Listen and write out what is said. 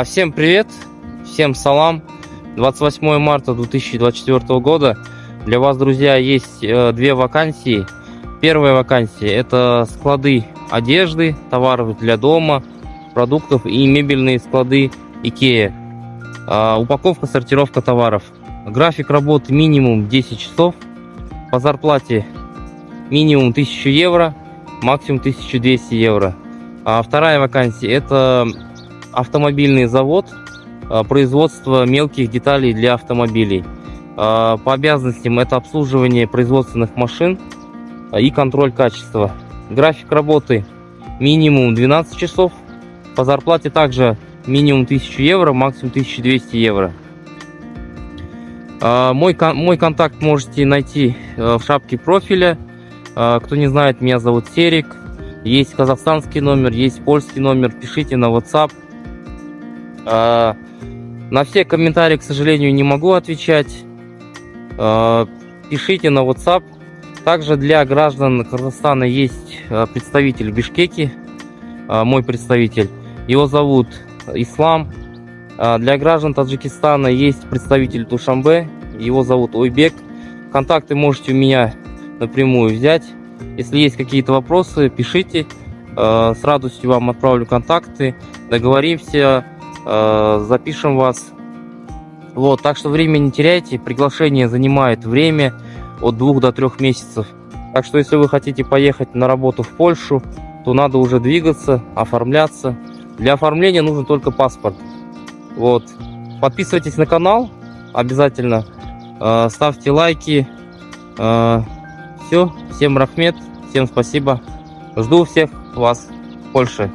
Всем привет, всем салам. 28 марта 2024 года. Для вас, друзья, есть две вакансии. Первая вакансия — это склады одежды, товаров для дома, продуктов и мебельные склады IKEA. Упаковка, сортировка товаров. График работы минимум 10 часов. По зарплате минимум 1000 евро, максимум 1200 евро. Вторая вакансия — это автомобильный завод, производство мелких деталей для автомобилей. По обязанностям это обслуживание производственных машин и контроль качества. График работы минимум 12 часов. По зарплате также минимум 1000 евро, максимум 1200 евро. Мой контакт можете найти в шапке профиля. Кто не знает, меня зовут Серик. Есть казахстанский номер, есть польский номер. Пишите на WhatsApp. На все комментарии, к сожалению, не могу отвечать. Пишите на WhatsApp. Также для граждан Казахстана есть представитель в Бишкеке, мой представитель. Его зовут Ислам. Для граждан Таджикистана есть представитель Душанбе, его зовут Ойбек. Контакты можете у меня напрямую взять. Если есть какие-то вопросы, пишите. С радостью вам отправлю контакты. Договоримся, запишем вас. Вот, так что время не теряйте. Приглашение занимает время от 2 до 3 месяцев. Так что если вы хотите поехать на работу в Польшу, то надо уже двигаться, оформляться. Для оформления нужен только паспорт. Вот. Подписывайтесь на канал обязательно. Ставьте лайки. Все. Всем рахмет. Всем спасибо. Жду всех вас в Польше.